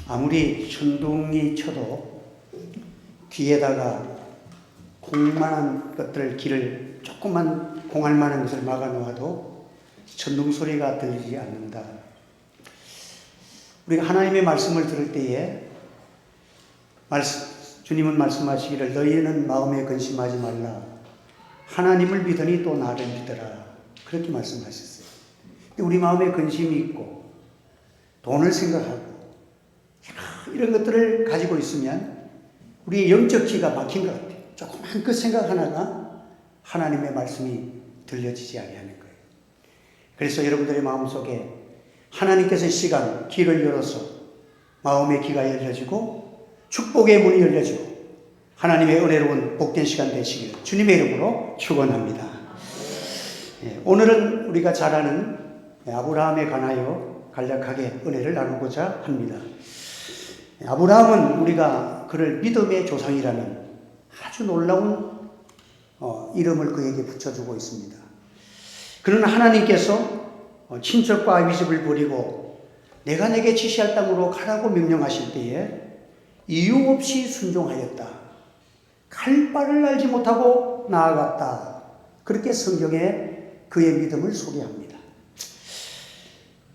아무리 천둥이 쳐도 귀에다가 공만한 것들을 길을 조금만 공할 만한 것을 막아 놓아도 천둥 소리가 들리지 않는다. 우리가 하나님의 말씀을 들을 때에 주님은 말씀하시기를 너희는 마음에 근심하지 말라. 하나님을 믿으니 또 나를 믿어라. 그렇게 말씀하셨어요. 우리 마음에 근심이 있고 돈을 생각하고 이런 것들을 가지고 있으면 우리의 영적 귀가 막힌 것 같아요. 조그만 그 생각 하나가 하나님의 말씀이 들려지지 아니하는 거예요. 그래서 여러분들의 마음속에 하나님께서 이 시간 귀를 열어서 마음의 귀가 열려지고 축복의 문이 열려지고 하나님의 은혜로운 복된 시간 되시기를 주님의 이름으로 축원합니다. 오늘은 우리가 잘 아는 아브라함에 관하여 간략하게 은혜를 나누고자 합니다. 아브라함은 우리가 그를 믿음의 조상이라는 아주 놀라운 이름을 그에게 붙여주고 있습니다. 그는 하나님께서 친척과 아비집을 버리고 내가 내게 지시할 땅으로 가라고 명령하실 때에 이유 없이 순종하였다. 갈 바를 알지 못하고 나아갔다. 그렇게 성경에 그의 믿음을 소개합니다.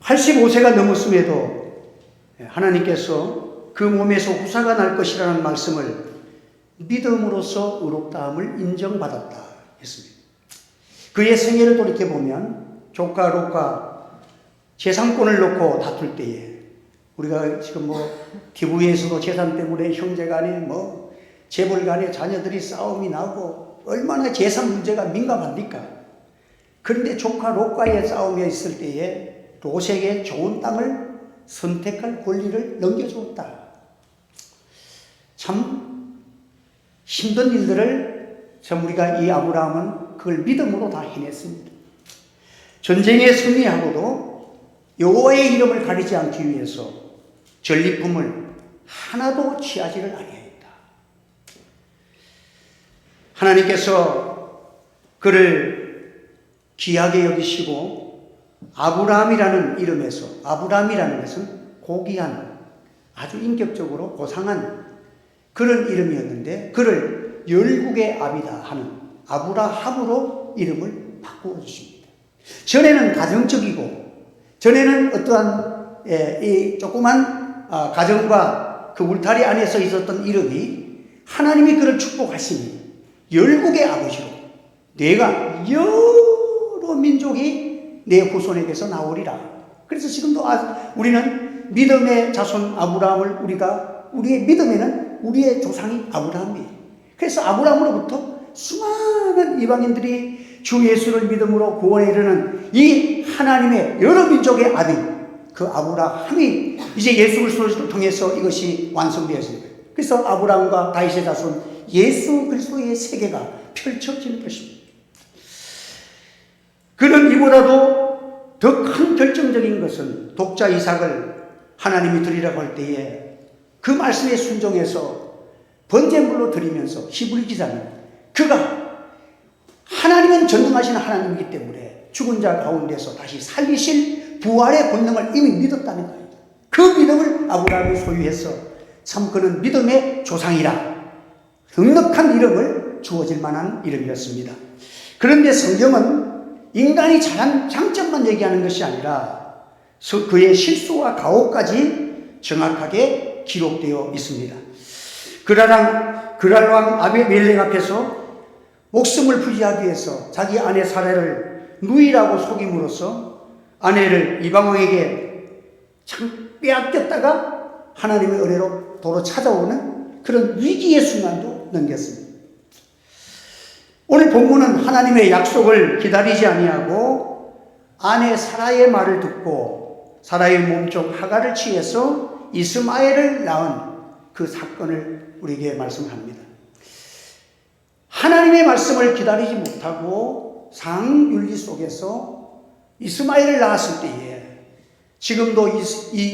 85세가 넘었음에도 하나님께서 그 몸에서 후사가 날 것이라는 말씀을 믿음으로써 의롭다함을 인정받았다 했습니다. 그의 생애를 돌이켜보면 조카 롯과 재산권을 놓고 다툴 때에 우리가 지금 TV에서도 재산 때문에 형제간에 재벌간에 자녀들이 싸움이 나고 얼마나 재산 문제가 민감합니까? 그런데 조카 롯과의 싸움에 있을 때에 롯에게 좋은 땅을 선택할 권리를 넘겨주었다. 참 힘든 일들을 우리가 이 아브라함은 그걸 믿음으로 다 해냈습니다. 전쟁에 승리하고도 여호와의 이름을 가리지 않기 위해서 전리품을 하나도 취하지를 아니하였다. 하나님께서 그를 귀하게 여기시고 아브라함이라는 이름에서, 아브라함이라는 것은 고귀한 아주 인격적으로 고상한 그런 이름이었는데 그를 열국의 아비다 하는 아브라함으로 이름을 바꾸어 주십니다. 전에는 가정적이고 전에는 어떠한 이 조그만 가정과 그 울타리 안에서 있었던 이름이 하나님이 그를 축복하시니 열국의 아버지로 내가 여러 민족이 내 후손에게서 나오리라. 그래서 지금도 우리는 믿음의 자손 아브라함을 우리의 믿음에는 우리의 조상이 아브라함이에요. 그래서 아브라함으로부터 수많은 이방인들이 주 예수를 믿음으로 구원에 이르는 이 하나님의 여러 민족의 아들 그 아브라함이 이제 예수 그리스도를 통해서 이것이 완성되었습니다. 그래서 아브라함과 다윗의 자손 예수 그리스도의 세계가 펼쳐지는 것입니다. 그는 이보다도 더 큰 결정적인 것은 독자 이삭을 하나님이 드리라고 할 때에 그 말씀에 순종해서 번제물로 드리면서 히브리 기자는 그가 하나님은 전능하신 하나님이기 때문에 죽은 자 가운데서 다시 살리실 부활의 권능을 이미 믿었다는 거예요. 그 믿음을 아브라함이 소유해서 참 그는 믿음의 조상이라 넉넉한 이름을 주어질 만한 이름이었습니다. 그런데 성경은 인간이 잘한 장점만 얘기하는 것이 아니라 그의 실수와 가오까지 정확하게 기록되어 있습니다. 그랄 왕 아비멜렉 앞에서 목숨을 부지하기 위해서 자기 아내 사라를 누이라고 속임으로써 아내를 이방 왕에게 참 빼앗겼다가 하나님의 은혜로 도로 찾아오는 그런 위기의 순간도 넘겼습니다. 오늘 본문은 하나님의 약속을 기다리지 아니하고 아내 사라의 말을 듣고 사라의 몸종 하갈을 취해서 이스마엘을 낳은 그 사건을 우리에게 말씀합니다. 하나님의 말씀을 기다리지 못하고 상윤리 속에서 이스마엘을 낳았을 때에 지금도 이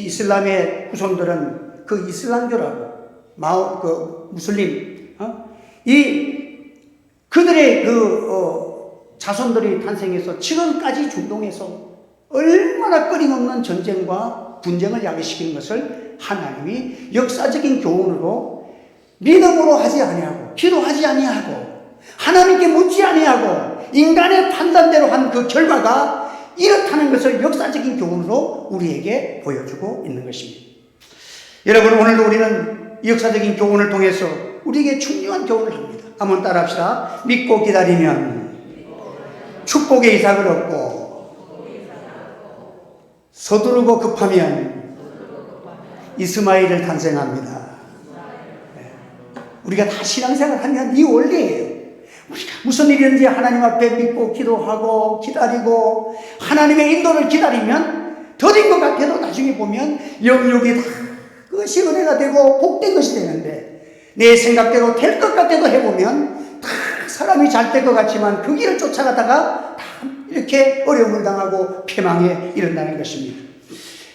이슬람의 후손들은 그 이슬람교라고 무슬림 그들의 자손들이 탄생해서 지금까지 중동에서 얼마나 끊임없는 전쟁과 분쟁을 야기시키는 것을 하나님이 역사적인 교훈으로 믿음으로 하지 아니하고 기도하지 아니하고 하나님께 묻지 아니하고 인간의 판단대로 한 그 결과가 이렇다는 것을 역사적인 교훈으로 우리에게 보여주고 있는 것입니다. 여러분, 오늘도 우리는 역사적인 교훈을 통해서 우리에게 중요한 교훈을 합니다. 한번 따라합시다. 믿고 기다리면 축복의 이삭을 얻고 서두르고 급하면 이스마엘을 탄생합니다. 우리가 다 신앙생활 하면 이 원리예요. 우리가 무슨 일이든지 하나님 앞에 믿고 기도하고 기다리고 하나님의 인도를 기다리면 더딘 것 같아도 나중에 보면 영육이 다 그것이 은혜가 되고 복된 것이 되는데, 내 생각대로 될 것 같아도 해보면 다 사람이 잘 될 것 같지만 그 길을 쫓아가다가 다 이렇게 어려움을 당하고 패망에 이른다는 것입니다.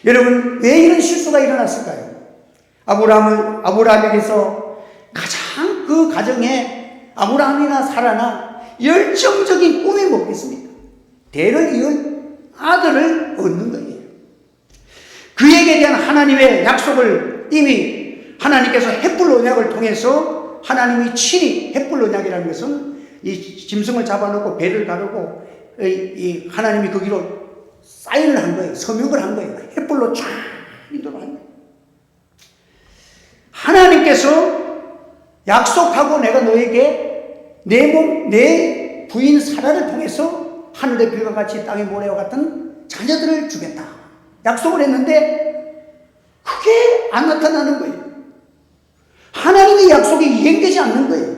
여러분, 왜 이런 실수가 일어났을까요? 아브라함에게서 가장 그 가정에 아브라함이나 사라나 열정적인 꿈이 뭐겠습니까? 대를 이을 아들을 얻는 거예요. 그에게 대한 하나님의 약속을 이미 하나님께서 헷불 언약을 통해서 하나님이 친히, 헷불 언약이라는 것은 이 짐승을 잡아놓고 배를 가르고 이 하나님이 거기로 사인을 한 거예요. 서명을 한 거예요. 헷불로 쫙 인도를 한 거예요. 하나님께서 약속하고 내가 너에게 내 부인 사라를 통해서 하늘의 별과 같이 땅의 모래와 같은 자녀들을 주겠다. 약속을 했는데 그게 안 나타나는 거예요. 하나님의 약속이 이행되지 않는 거예요.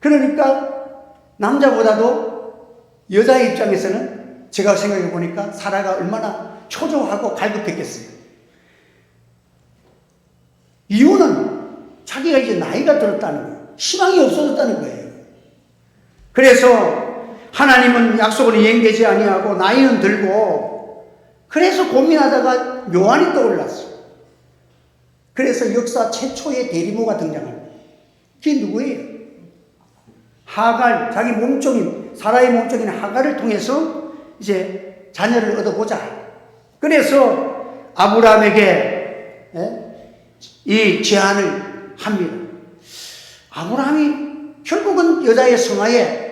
그러니까 남자보다도 여자의 입장에서는 제가 생각해 보니까 사라가 얼마나 초조하고 갈급했겠어요. 이유는 자기가 이제 나이가 들었다는 거예요. 희망이 없어졌다는 거예요. 그래서 하나님은 약속을 이행되지 아니하고 나이는 들고, 그래서 고민하다가 묘안이 떠올랐어요. 그래서 역사 최초의 대리모가 등장합니다. 그게 누구예요? 하갈, 자기 몸종인, 사라의 몸종인 하갈을 통해서 이제 자녀를 얻어보자. 그래서 아브라함에게 이 제안을 합니다. 아브라함이 결국은 여자의 성화에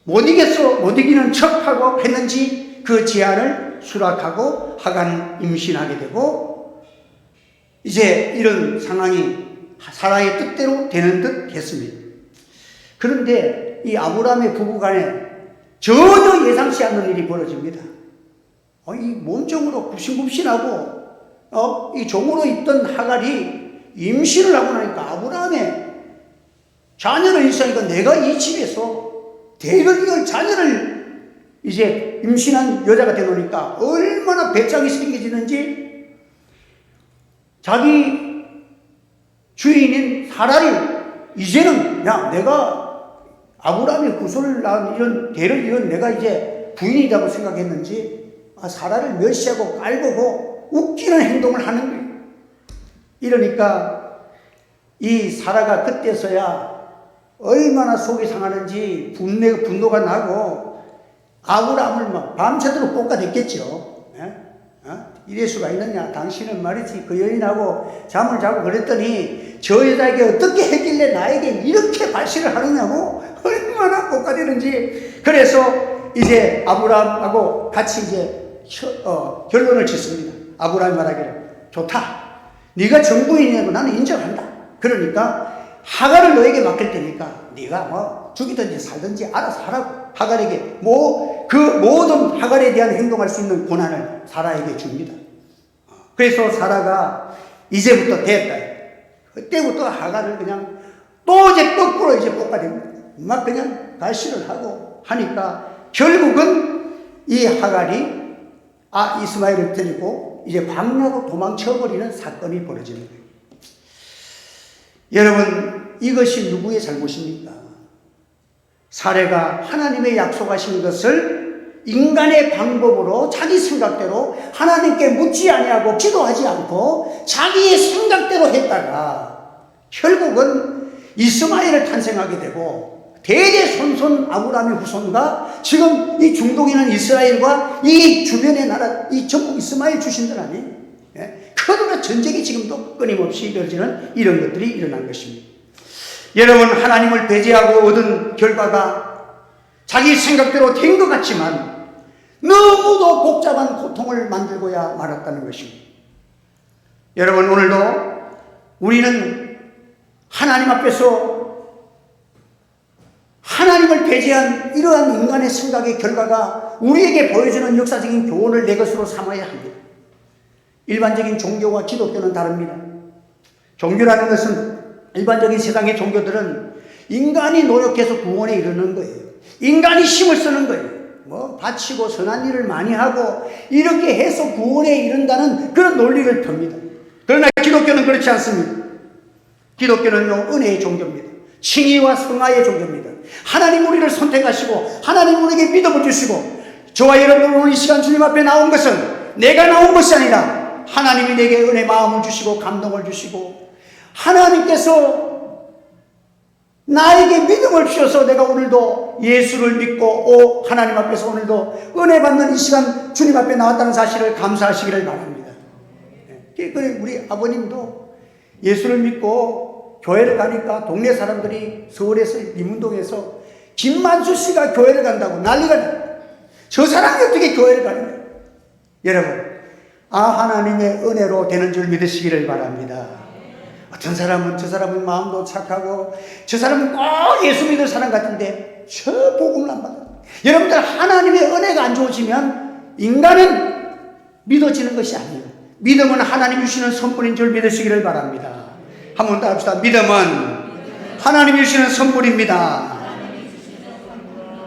못 이기는 척하고 했는지 그 제안을 수락하고 하간을 임신하게 되고, 이제 이런 상황이 사라의 뜻대로 되는 듯 했습니다. 그런데 이 아브라함의 부부간에 전혀 예상치 않는 일이 벌어집니다. 이 몸종으로 굽신굽신하고 이 종으로 있던 하갈이 임신을 하고 나니까 아브라함의 자녀를 있으니까 내가 이 집에서 대를 이을 자녀를 이제 임신한 여자가 되놓으니까 얼마나 배짱이 생겨지는지, 자기 주인인 사라를 이제는 내가 아브라함의 구솔을 낳은 이런 대를 이은 내가 이제 부인이라고 생각했는지 사라를 멸시하고 깔보고 웃기는 행동을 하는 거예요. 이러니까 이 사라가 그때서야 얼마나 속이 상하는지 분노가 나고 아브라함을 막 밤새도록 볶아댔겠죠. 이럴 수가 있느냐, 당신은 말이지 그 여인하고 잠을 자고 그랬더니 저 여자에게 어떻게 했길래 나에게 이렇게 발시를 하느냐고 얼마나 볶아대는지. 그래서 이제 아브라함하고 같이 이제 결론을 짓습니다. 아브라함이 말하기를, 좋다, 네가 정부인이라고 나는 인정한다. 그러니까 하갈을 너에게 맡길 테니까 네가 죽이든지 살든지 알아서 하라고 하갈에게 그 모든 하갈에 대한 행동할 수 있는 권한을 사라에게 줍니다. 그래서 사라가 이제부터 됐다. 그때부터 하갈을 그냥 또 이제 거꾸로 이제 볶아댑니다. 막 그냥 갈시를 하고 하니까 결국은 이 하갈이 이스마엘을 데리고 이제 광야로 도망쳐버리는 사건이 벌어지는 거예요. 여러분, 이것이 누구의 잘못입니까? 사례가 하나님의 약속하신 것을 인간의 방법으로 자기 생각대로 하나님께 묻지 아니하고 기도하지 않고 자기의 생각대로 했다가 결국은 이스마엘을 탄생하게 되고, 대대손손 아브라함의 후손과 지금 이 중동에 있는 이스라엘과 이 주변의 나라, 이 전부 이스마엘 출신들 아니에요? 큰 전쟁이 지금도 끊임없이 이루어지는 이런 것들이 일어난 것입니다. 여러분, 하나님을 배제하고 얻은 결과가 자기 생각대로 된 것 같지만 너무도 복잡한 고통을 만들고야 말았다는 것입니다. 여러분, 오늘도 우리는 하나님 앞에서 하나님을 배제한 이러한 인간의 생각의 결과가 우리에게 보여주는 역사적인 교훈을 내 것으로 삼아야 합니다. 일반적인 종교와 기독교는 다릅니다. 종교라는 것은, 일반적인 세상의 종교들은 인간이 노력해서 구원에 이르는 거예요. 인간이 힘을 쓰는 거예요. 바치고 선한 일을 많이 하고 이렇게 해서 구원에 이른다는 그런 논리를 펴니다. 그러나 기독교는 그렇지 않습니다. 기독교는요, 은혜의 종교입니다. 칭의와 성화의 종교입니다. 하나님 우리를 선택하시고 하나님 우리에게 믿음을 주시고, 저와 여러분 오늘 이 시간 주님 앞에 나온 것은 내가 나온 것이 아니라 하나님이 내게 은혜 마음을 주시고 감동을 주시고 하나님께서 나에게 믿음을 주셔서 내가 오늘도 예수를 믿고 하나님 앞에서 오늘도 은혜 받는 이 시간 주님 앞에 나왔다는 사실을 감사하시기를 바랍니다. 우리 아버님도 예수를 믿고 교회를 가니까 동네 사람들이 서울에서 이문동에서 김만수 씨가 교회를 간다고 난리가 나요. 저 사람이 어떻게 교회를 가냐. 여러분, 하나님의 은혜로 되는 줄 믿으시기를 바랍니다. 어떤 사람은 저 사람은 마음도 착하고 저 사람은 꼭 예수 믿을 사람 같은데 저 복음을 안 받아요. 여러분들, 하나님의 은혜가 안 좋으시면 인간은 믿어지는 것이 아니에요. 믿음은 하나님 주시는 선물인 줄 믿으시기를 바랍니다. 한 번 더 합시다. 믿음은 하나님 주시는 선물입니다.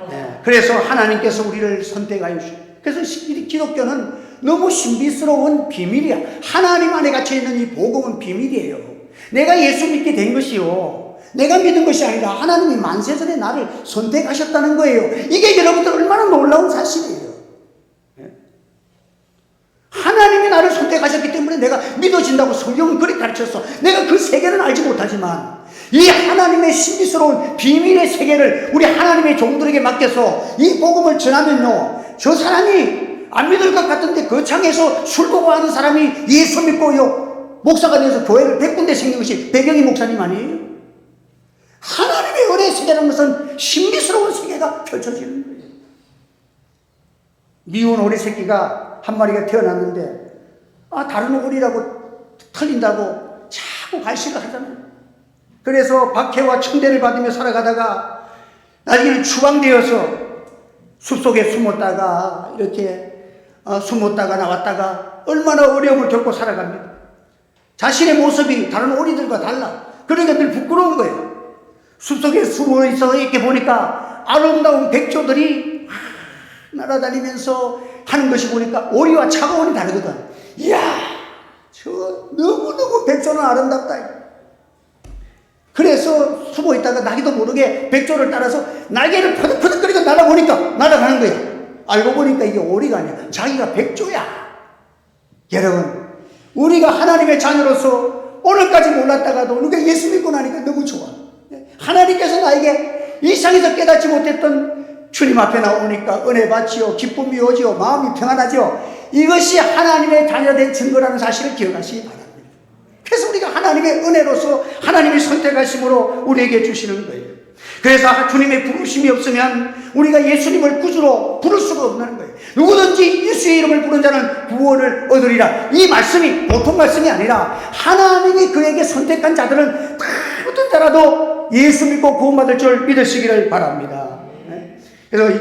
네, 그래서 하나님께서 우리를 선택하여 주시고, 그래서 기독교는 너무 신비스러운 비밀이야. 하나님 안에 갇혀있는 이 복음은 비밀이에요. 내가 예수 믿게 된 것이요, 내가 믿은 것이 아니라 하나님이 만세전에 나를 선택하셨다는 거예요. 이게 여러분들 얼마나 놀라운 사실이에요. 하나님이 나를 선택하셨기 때문에 내가 믿어진다고 성경은 그렇게 가르쳤어. 내가 그 세계는 알지 못하지만 이 하나님의 신비스러운 비밀의 세계를 우리 하나님의 종들에게 맡겨서 이 복음을 전하면요, 저 사람이 안 믿을 것 같은데 거창에서 술 보고 하는 사람이 예수 믿고요 목사가 돼서 교회를 100군데 생긴 것이 배경이 목사님 아니에요? 하나님의 은혜의 세계라는 것은 신비스러운 세계가 펼쳐지는 거예요. 미운 오리 새끼가 한 마리가 태어났는데 다른 오리라고 틀린다고 자꾸 갈식을 하잖아요. 그래서 박해와 천대를 받으며 살아가다가 나중에는 추방되어서 숲속에 숨었다가 이렇게 숨었다가 나왔다가 얼마나 어려움을 겪고 살아갑니다. 자신의 모습이 다른 오리들과 달라. 그러니까 늘 부끄러운 거예요. 숲속에 숨어 있어 이렇게 보니까 아름다운 백조들이 날아다니면서 하는 것이 보니까 오리와 차가운이 다르거든. 이야, 저 너무너무 백조는 아름답다. 그래서 숨어 있다가 나기도 모르게 백조를 따라서 날개를 퍼득퍼득거리고 날아보니까 날아가는 거야. 알고 보니까 이게 오리가 아니야. 자기가 백조야. 여러분, 우리가 하나님의 자녀로서 오늘까지 몰랐다가도 우리가 예수 믿고 나니까 너무 좋아. 하나님께서 나에게 이 세상에서 깨닫지 못했던 주님 앞에 나오니까 은혜 받지요, 기쁨이 오지요, 마음이 평안하지요. 이것이 하나님의 자녀된 증거라는 사실을 기억하시기 바랍니다. 그래서 우리가 하나님의 은혜로서 하나님이 선택하심으로 우리에게 주시는 거예요. 그래서 주님의 부르심이 없으면 우리가 예수님을 구주로 부를 수가 없는 거예요. 누구든지 예수의 이름을 부른 자는 구원을 얻으리라. 이 말씀이 보통 말씀이 아니라 하나님이 그에게 선택한 자들은 다 어떤 자라도 예수 믿고 구원받을 줄 믿으시기를 바랍니다. 그래서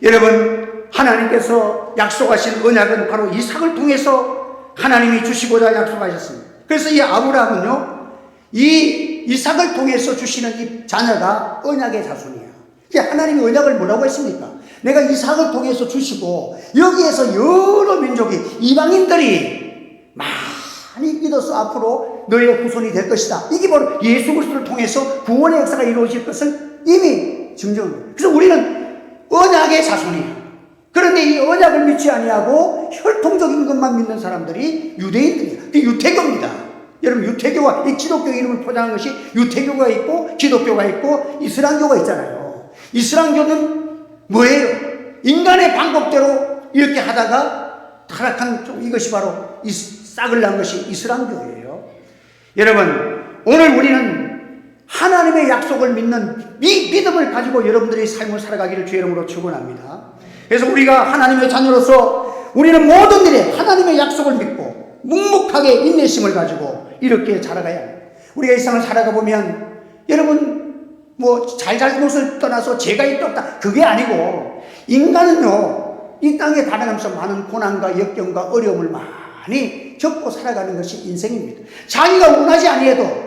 여러분, 하나님께서 약속하신 언약은 바로 이삭을 통해서 하나님이 주시고자 약속하셨습니다. 그래서 이 아브라함은요, 이 이삭을 통해서 주시는 이 자녀가 언약의 자손이에요. 하나님이 언약을 뭐라고 했습니까? 내가 이삭을 통해서 주시고 여기에서 여러 민족이, 이방인들이 많이 믿어서 앞으로 너의 후손이 될 것이다. 이게 바로 예수 그리스도를 통해서 구원의 역사가 이루어질 것을 이미 증정합니다. 그래서 우리는 언약의 자손이에요. 그런데 이 언약을 믿지 아니하고 혈통적인 것만 믿는 사람들이 유대인들이에요. 그게 유태교입니다. 여러분, 유태교와 이 기독교 이름을 포장한 것이 유태교가 있고 기독교가 있고 이슬람교가 있잖아요. 이슬람교는 뭐예요? 인간의 방법대로 이렇게 하다가 타락한 쪽, 이것이 바로 싹을 난 것이 이슬람교예요. 여러분, 오늘 우리는 하나님의 약속을 믿는 믿음을 가지고 여러분들의 삶을 살아가기를 주의 이름으로 축원합니다. 그래서 우리가 하나님의 자녀로서 우리는 모든 일에 하나님의 약속을 믿고 묵묵하게 인내심을 가지고 이렇게 자라가야 합니다. 우리가 이 세상을 살아가 보면 여러분 뭐 잘잘못을 떠나서 죄가 있다 없다 그게 아니고, 인간은요 이 땅에 살아가면서 많은 고난과 역경과 어려움을 많이 겪고 살아가는 것이 인생입니다. 자기가 원하지 아니해도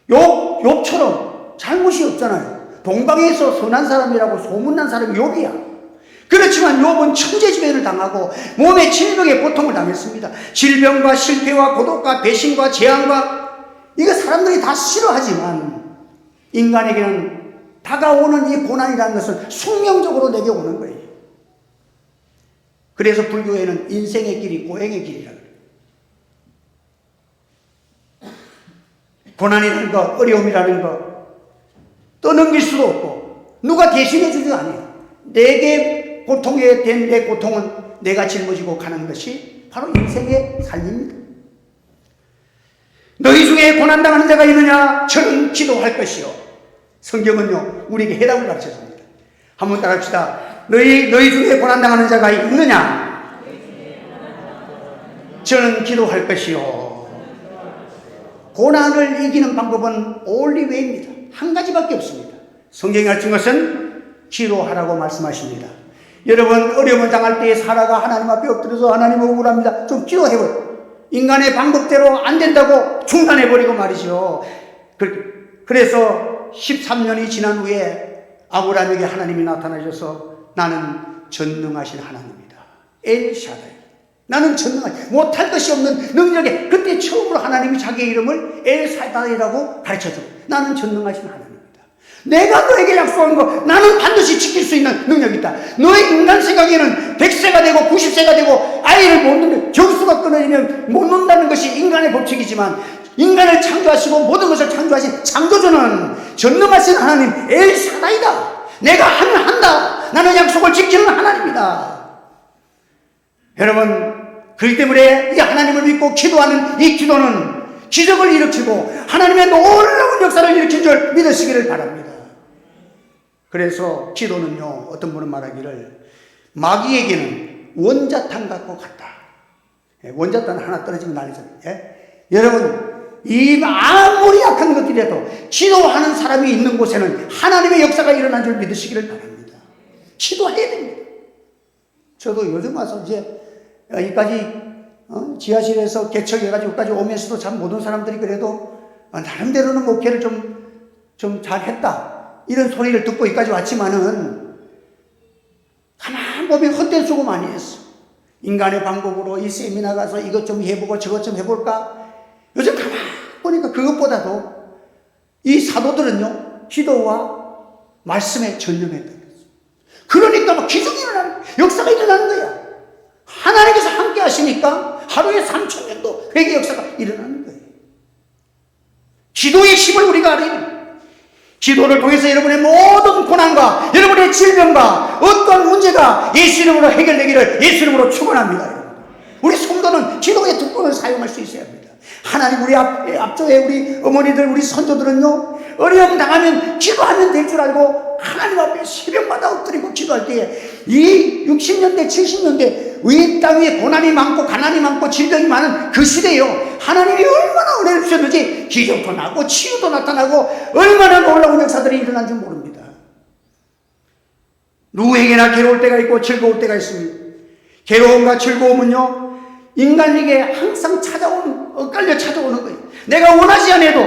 욥처럼 잘못이 없잖아요. 동방에서 선한 사람이라고 소문난 사람이 욥이야. 그렇지만 욥은 천재지변을 당하고 몸의 질병에 고통을 당했습니다. 질병과 실패와 고독과 배신과 재앙과, 이거 사람들이 다 싫어하지만 인간에게는 다가오는 이 고난이라는 것은 숙명적으로 내게 오는 거예요. 그래서 불교에는 인생의 길이 고행의 길이라고 그래요. 고난이라는 것, 어려움이라는 것 떠넘길 수도 없고 누가 대신해 주지도 않아요. 내게 고통에 된 내 고통은 내가 짊어지고 가는 것이 바로 인생의 삶입니다. 너희 중에 고난당하는 자가 있느냐? 저는 기도할 것이요. 성경은요 우리에게 해답을 가르쳐줍니다. 한번 따라합시다. 너희 중에 고난당하는 자가 있느냐? 저는 기도할 것이요. 고난을 이기는 방법은 only way입니다. 한 가지밖에 없습니다. 성경이 가르친 것은 기도하라고 말씀하십니다. 여러분, 어려움을 당할 때에 사라가 하나님 앞에 엎드려서 하나님 억울합니다, 좀 기도해버려. 인간의 방법대로 안 된다고 중단해버리고 말이죠. 그래서 13년이 지난 후에 아브라함에게 하나님이 나타나셔서 나는 전능하신 하나님이다, 엘샤다이, 나는 전능하지 못할 것이 없는 능력에, 그때 처음으로 하나님이 자기의 이름을 엘샤다이라고 가르쳐줘. 나는 전능하신 하나님이다. 내가 너에게 약속한 거 나는 반드시 지킬 수 있는 능력이 있다. 너의 인간 생각에는 100세가 되고 90세가 되고 아이를 못 낳는, 정수가 끊어지면 못 낳는다는 것이 인간의 법칙이지만, 인간을 창조하시고 모든 것을 창조하신 창조주는 전능하신 하나님 엘샤다이다. 내가 하면 한다. 나는 약속을 지키는 하나님이다. 여러분, 그렇기 때문에 이 하나님을 믿고 기도하는 이 기도는 기적을 일으키고 하나님의 놀라운 역사를 일으킨 줄 믿으시기를 바랍니다. 그래서 기도는요, 어떤 분은 말하기를 마귀에게는 원자탄 같고 같다. 원자탄 하나 떨어지면 난리잖아요. 여러분, 이 아무리 약한 것들이라도 기도하는 사람이 있는 곳에는 하나님의 역사가 일어난 줄 믿으시기를 바랍니다. 기도해야 됩니다. 저도 요즘 와서 이제 여기까지 지하실에서 개척해가지고 여기까지 오면서도 참 모든 사람들이 그래도 나름대로는 목회를 좀 잘했다 이런 소리를 듣고 여기까지 왔지만은 가만 보면 헛된 수고 많이 했어. 인간의 방법으로 이 세미나 가서 이것 좀 해보고 저것 좀 해볼까. 요즘 가만 보니까 그것보다도 이 사도들은요 기도와 말씀에 전념했다. 그러니까 막 기적이 일어나는, 역사가 일어나는 거야. 하나님께서 함께 하시니까 하루에 3,000년도 회개 역사가 일어나는 거예요. 기도의 힘을 우리가 알아야, 기도를 통해서 여러분의 모든 고난과 여러분의 질병과 어떤 문제가 예수 이름으로 해결되기를 예수 이름으로 축원합니다. 우리 성도는 기도의 특권을 사용할 수 있어야 합니다. 하나님, 우리 앞쪽에 우리 어머니들, 우리 선조들은요 어려움 당하면 기도하면 될 줄 알고 하나님 앞에 새벽마다 엎드리고 기도할 때에 이 60년대 70년대 이 땅에 고난이 많고 가난이 많고 질병이 많은 그 시대에요, 하나님이 얼마나 은혜를 주셨는지 기적도 나고 치유도 나타나고 얼마나 놀라운 역사들이 일어난 줄 모릅니다. 누구에게나 괴로울 때가 있고 즐거울 때가 있습니다. 괴로움과 즐거움은요 인간에게 항상 엇갈려 찾아오는 거예요. 내가 원하지 않아도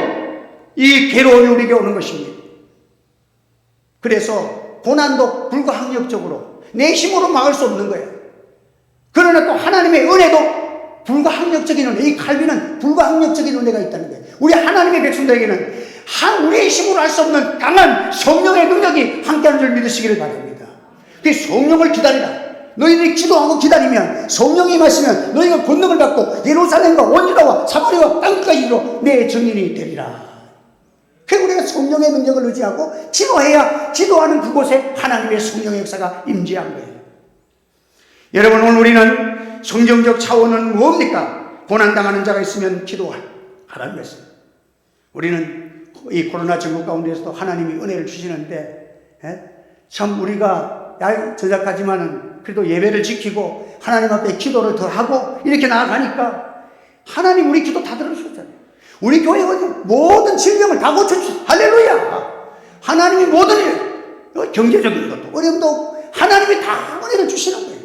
이 괴로움이 우리에게 오는 것입니다. 그래서 고난도 불가항력적으로 내 힘으로 막을 수 없는 거예요. 그러나 또 하나님의 은혜도 불가항력적인 은혜, 이 갈비는 불가항력적인 은혜가 있다는 거예요. 우리 하나님의 백성들에게는 우리의 힘으로 할 수 없는 강한 성령의 능력이 함께하는 줄 믿으시기를 바랍니다. 그 성령을 기다리라. 너희들이 기도하고 기다리면 성령이 임하시면 너희가 권능을 받고 예루살렘과 원유다와 사마리아와 땅끝까지 이르러 내 증인이 되리라. 그래서 우리가 성령의 능력을 의지하고 기도해야 기도하는 그곳에 하나님의 성령의 역사가 임재한 거예요. 여러분, 오늘 우리는 성경적 차원은 뭡니까? 고난당하는 자가 있으면 기도하라는 말씀. 우리는 이 코로나 전국 가운데서도 하나님이 은혜를 주시는데, 참 우리가 전작하지만은 그래도 예배를 지키고 하나님 앞에 기도를 더 하고 이렇게 나아가니까 하나님 우리 기도 다 들어주셨잖아요. 우리 교회 모든 질병을 다 고쳐주셨어요. 할렐루야. 하나님이 모든 일, 경제적인 것도 어려움도 하나님이 다 은혜를 주시는 거예요.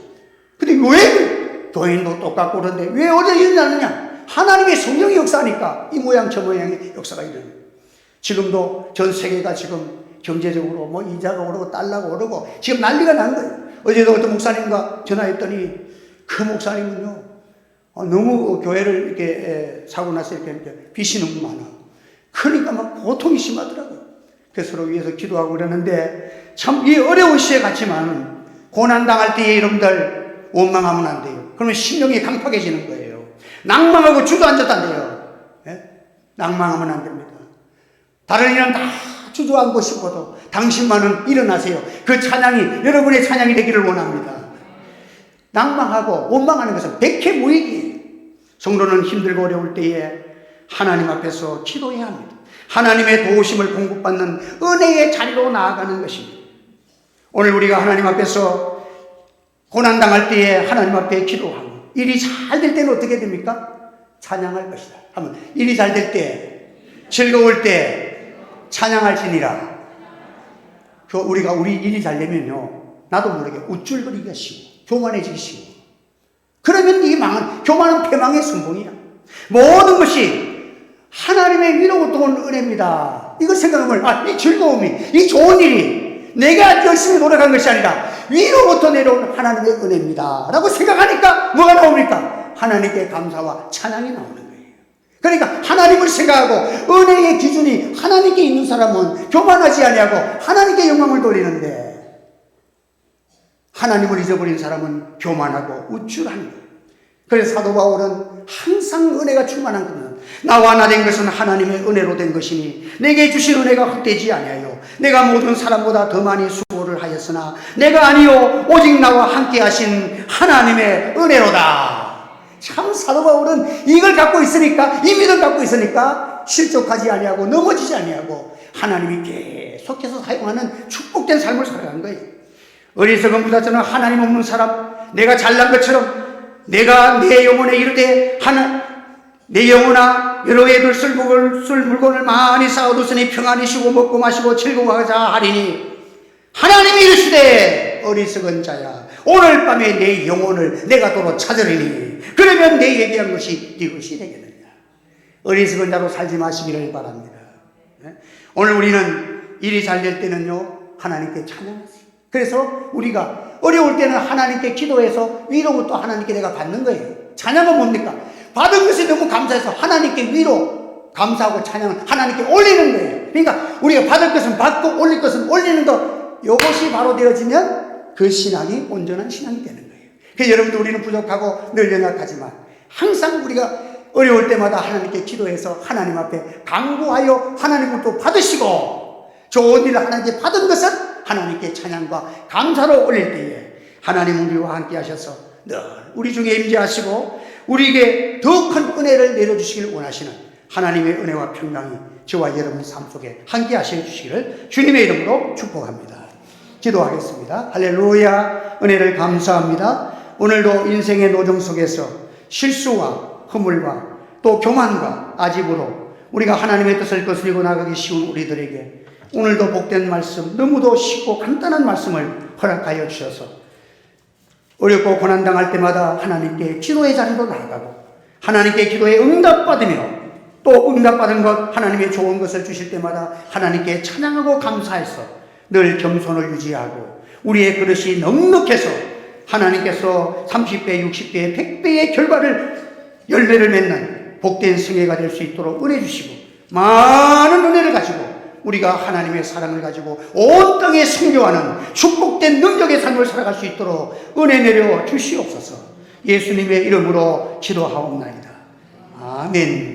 근데 왜 교인도 똑같고 그런데 왜 어려움이 일어나느냐? 하나님의 성령이 역사하니까 이 모양 저 모양의 역사가 일어나요. 지금도 전 세계가 지금 경제적으로 뭐 이자가 오르고 달러가 오르고 지금 난리가 난 거예요. 어제도 어떤 목사님과 전화했더니 그 목사님은요, 너무 교회를 이렇게 사고 나서 이렇게 빚이 너무 많아. 그러니까 막 고통이 심하더라고요. 그래서 서로 위해서 기도하고 그러는데 참 이 어려운 시에 같지만 고난당할 때에 여러분들 원망하면 안 돼요. 그러면 심령이 강팍해지는 거예요. 낭망하고 주저앉았다는데요. 낭망하면 안 됩니다. 다른 일은 다 주저앉고 싶어도 당신만은 일어나세요. 그 찬양이 여러분의 찬양이 되기를 원합니다. 낭망하고 원망하는 것은 백해무익이에요. 성도는 힘들고 어려울 때에 하나님 앞에서 기도해야 합니다. 하나님의 도우심을 공급받는 은혜의 자리로 나아가는 것입니다. 오늘 우리가 하나님 앞에서 고난당할 때에 하나님 앞에 기도하고 일이 잘 될 때는 어떻게 됩니까? 찬양할 것이다. 하면 일이 잘 될 때, 즐거울 때 찬양할지니라. 우리 일이 잘 되면요, 나도 모르게 우쭐거리기가 쉬워. 교만해지기 쉬워. 그러면 이 교만은 패망의 선봉이야. 모든 것이 하나님의 위로부터 온 은혜입니다. 이걸 생각하면, 이 즐거움이, 이 좋은 일이 내가 열심히 노력한 것이 아니라 위로부터 내려온 하나님의 은혜입니다. 라고 생각하니까 뭐가 나옵니까? 하나님께 감사와 찬양이 나오는 거예요. 그러니까 하나님을 생각하고 은혜의 기준이 하나님께 있는 사람은 교만하지 아니하고 하나님께 영광을 돌리는데, 하나님을 잊어버린 사람은 교만하고 우쭐한 거예요. 그래서 사도 바울은 항상 은혜가 충만한 것은 나와 나 된 것은 하나님의 은혜로 된 것이니 내게 주신 은혜가 헛되지 아니하여 내가 모든 사람보다 더 많이 수고를 하였으나 내가 아니요 오직 나와 함께 하신 하나님의 은혜로다. 참 사도 바울은 이걸 갖고 있으니까, 이 믿음을 갖고 있으니까 실족하지 아니하고 넘어지지 아니하고 하나님이 계속해서 사용하는 축복된 삶을 살아가는 거예요. 어리석은 부자처럼 하나님 없는 사람, 내가 잘난 것처럼 내가 내 영혼에 이르되 내 영혼아 여러 애들 쓸 물건을 많이 쌓아뒀으니 평안히 쉬고 먹고 마시고 즐거워하자 하리니 하나님이 이르시되 어리석은 자야 오늘 밤에 내 영혼을 내가 도로 찾으리니 그러면 내 예비한 것이 네 것이 되겠느냐. 어리석은 자로 살지 마시기를 바랍니다. 오늘 우리는 일이 잘 될 때는요 하나님께 찬양하세요. 그래서 우리가 어려울 때는 하나님께 기도해서 위로부터 하나님께 내가 받는 거예요. 찬양은 뭡니까? 받은 것이 너무 감사해서 하나님께 위로 감사하고 찬양을 하나님께 올리는 거예요. 그러니까 우리가 받을 것은 받고 올릴 것은 올리는 것, 이것이 바로 되어지면 그 신앙이 온전한 신앙이 되는 거예요. 그래서 여러분들 우리는 부족하고 늘 연약하지만 항상 우리가 어려울 때마다 하나님께 기도해서 하나님 앞에 간구하여 하나님으로부터 받으시고 좋은 일을 하나님께 받은 것은 하나님께 찬양과 감사로 올릴 때에 하나님은 우리와 함께 하셔서 늘 우리 중에 임재하시고 우리에게 더 큰 은혜를 내려주시길 원하시는 하나님의 은혜와 평강이 저와 여러분 삶 속에 함께 하셔주시기를 주님의 이름으로 축복합니다. 기도하겠습니다. 할렐루야. 은혜를 감사합니다. 오늘도 인생의 노정 속에서 실수와 허물과 또 교만과 아집으로 우리가 하나님의 뜻을 거스리고 나가기 쉬운 우리들에게 오늘도 복된 말씀, 너무도 쉽고 간단한 말씀을 허락하여 주셔서 어렵고 고난당할 때마다 하나님께 기도의 자리로 나아가고 하나님께 기도에 응답받으며 또 응답받은 것 하나님의 좋은 것을 주실 때마다 하나님께 찬양하고 감사해서 늘 겸손을 유지하고 우리의 그릇이 넉넉해서 하나님께서 30배, 60배, 100배의 열매를 맺는 복된 생애가 될 수 있도록 은혜 주시고 많은 은혜를 가지고 우리가 하나님의 사랑을 가지고 온 땅에 순교하는 축복된 능력의 삶을 살아갈 수 있도록 은혜 내려 주시옵소서. 예수님의 이름으로 기도하옵나이다. 아멘.